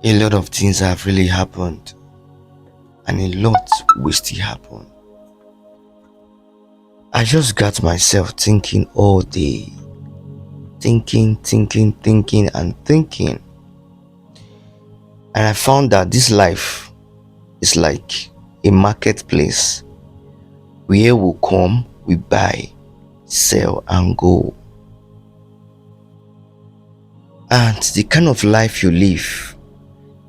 A lot of things have really happened, and a lot will still happen. I just got myself thinking all day, thinking, and thinking. And I found that this life is like a marketplace where we come, we buy, sell, and go. And the kind of life you live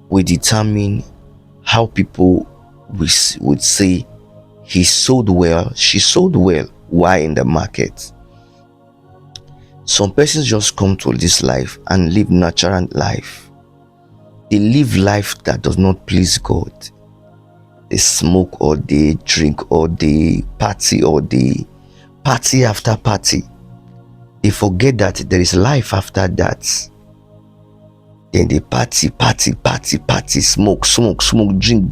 will determine how people would say he sold well, she sold well. Why in the market? Some persons just come to this life and live natural life. They live life that does not please God. They smoke all day, drink all day, party all day, party after party. They forget that there is life after that. Then they party, smoke, drink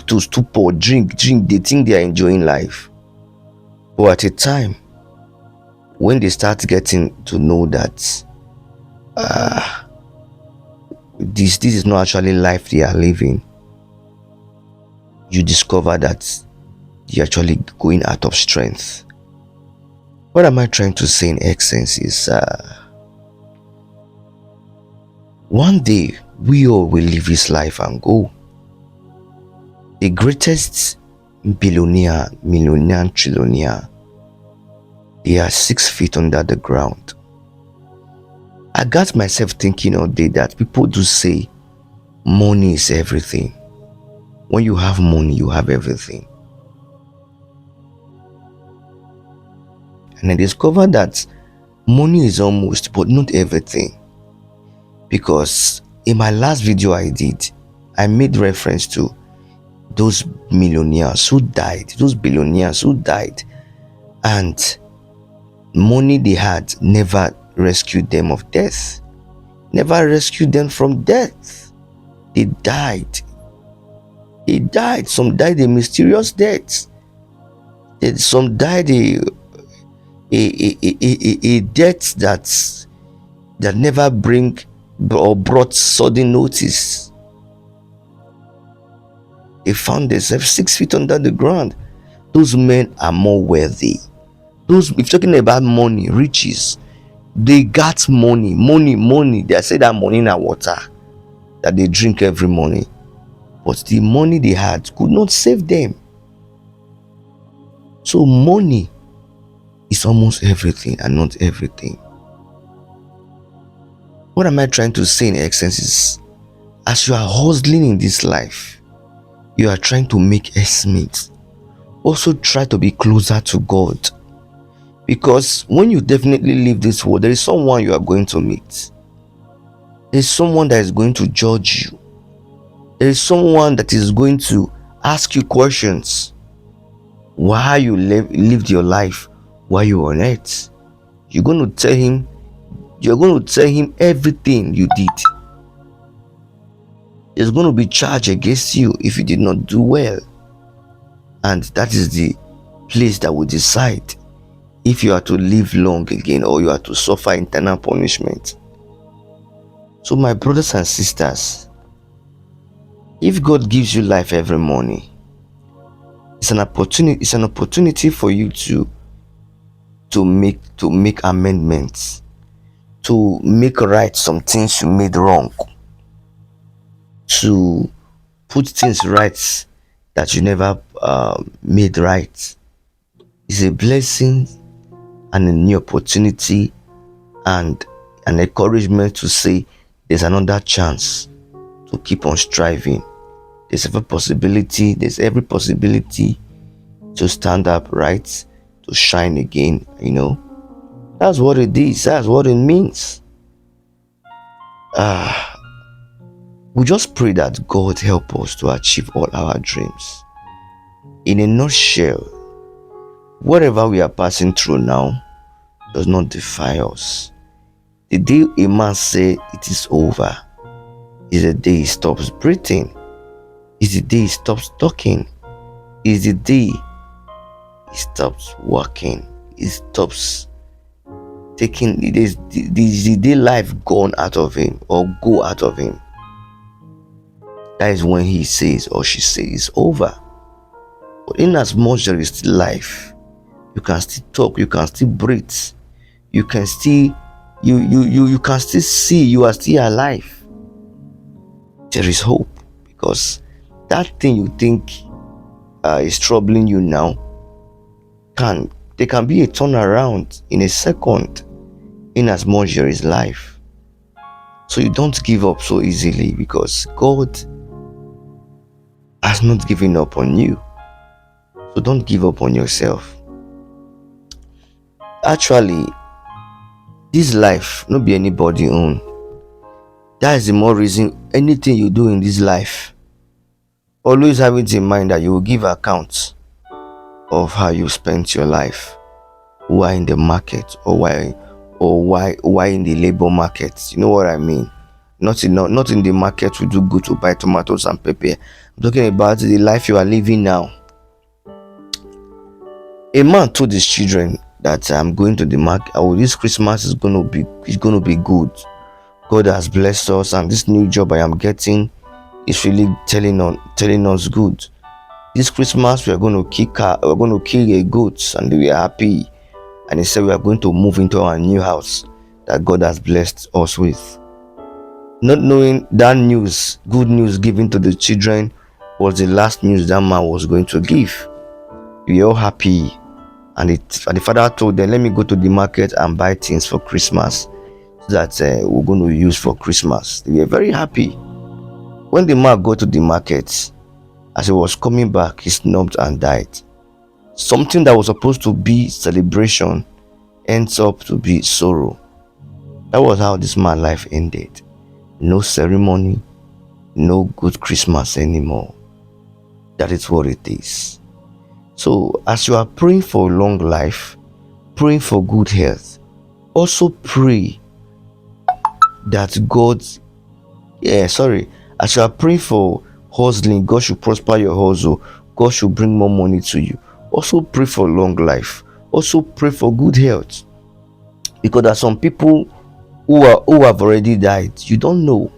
to stupor, drink. They think they are enjoying life. But at a time, when they start getting to know that this is not actually life they are living, you discover that you're actually going out of strength. What am I trying to say in essence is one day we all will live this life and go. The greatest billionaire, millionaire, trillionaire, they are 6 feet under the ground. I got myself thinking all day that people do say money is everything. When you have money, you have everything. And I discovered that money is almost, but not everything. Because in my last video I did, I made reference to those millionaires who died, those billionaires who died, and money they had never rescued them of death, never rescued them from death. They died. Some died a mysterious death. Some died a death that never bring or brought sudden notice. They found themselves 6 feet under the ground. Those men are more worthy. Those, if you're talking about money, riches, they got money. They say that money in water that they drink every morning. But the money they had could not save them. So money is almost everything and not everything. What am I trying to say in essence is, as you are hustling in this life, you are trying to make estimates. Also try to be closer to God. Because when you definitely leave this world, there is someone you are going to meet. There is someone that is going to judge you. There is someone that is going to ask you questions. Why you lived your life while you were on earth. You're going to tell him everything you did. There's going to be charge against you if you did not do well. And that is the place that will decide if you are to live long again or you are to suffer eternal punishment. So my brothers and sisters, if God gives you life every morning, it's an opportunity for you to make amendments, to make right some things you made wrong, to put things right that you never made right. It's a blessing and a new opportunity and an encouragement to say there's another chance to keep on striving. There's every possibility to stand up right, to shine again, That's what it is. That's what it means. We just pray that God help us to achieve all our dreams. In a nutshell, whatever we are passing through now does not defy us. The day a man says it is over is the day he stops breathing, is the day he stops talking, is the day he stops working, he stops taking, it is the day life gone out of him or go out of him. that is when he says or she says it's over. But in as much there is still life, you can still talk, you can still breathe, you can still you can still see, you are still alive. There is hope, because that thing you think is troubling you now, there can be a turnaround in a second, in as much there is life. So you don't give up so easily, because God has not given up on you. So don't give up on yourself. Actually, this life not be anybody own. That is the more reason anything you do in this life, always have it in mind that you will give account of how you spent your life. Why in the market, or why in the labor market? You know what I mean? Not in the market we do good to buy tomatoes and pepper. I'm talking about the life you are living now. A man told his children that I'm going to the market. Oh, this Christmas is gonna be good. God has blessed us, and this new job I am getting is really telling us good. This Christmas we're going to kill a goat, and we are happy. And he said we are going to move into our new house that God has blessed us with. Not knowing that news, good news given to the children, was the last news that man was going to give. We are all happy, and the father told them, let me go to the market and buy things for Christmas that we're going to use for Christmas. They were very happy. When the man got to the market, as he was coming back, he snubbed and died. Something that was supposed to be celebration ends up to be sorrow. That was how this man's life ended. No ceremony, no good Christmas anymore. That is what it is. So as you are praying for long life, praying for good health, also pray that as you are praying for hustling, God should prosper your hustle, God should bring more money to you. Also pray for long life, also pray for good health, because there are some people who have already died. You don't know.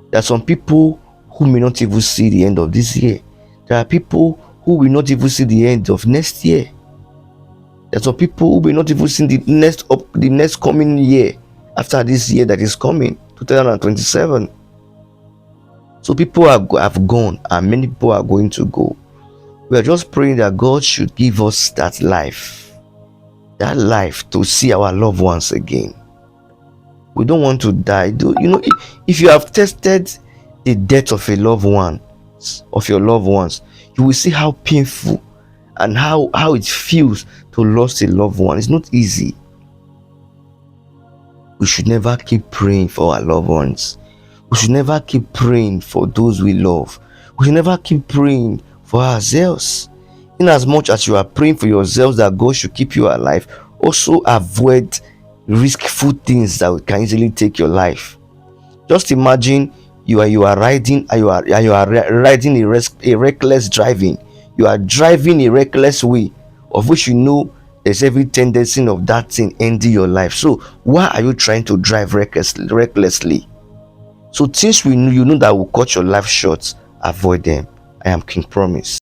There are some people who may not even see the end of this year. There are people who will not even see the end of next year. There are some people who will not even see the next coming year after this year that is coming, 2027. So people have gone, and many people are going to go. We are just praying that God should give us that life to see our loved ones again. We don't want to die. If you have tested the death of your loved ones, you will see how painful and how it feels to lose a loved one. It's not easy. We should never keep praying for our loved ones. We should never keep praying for those we love. We should never keep praying for ourselves. In as much as you are praying for yourselves that God should keep you alive, also avoid riskful things that can easily take your life. Just imagine you are riding riding a reckless driving. You are driving a reckless way, of which you know there's every tendency of that thing ending your life. So why are you trying to drive recklessly? So things you know that will cut your life short, avoid them. I am King Promise.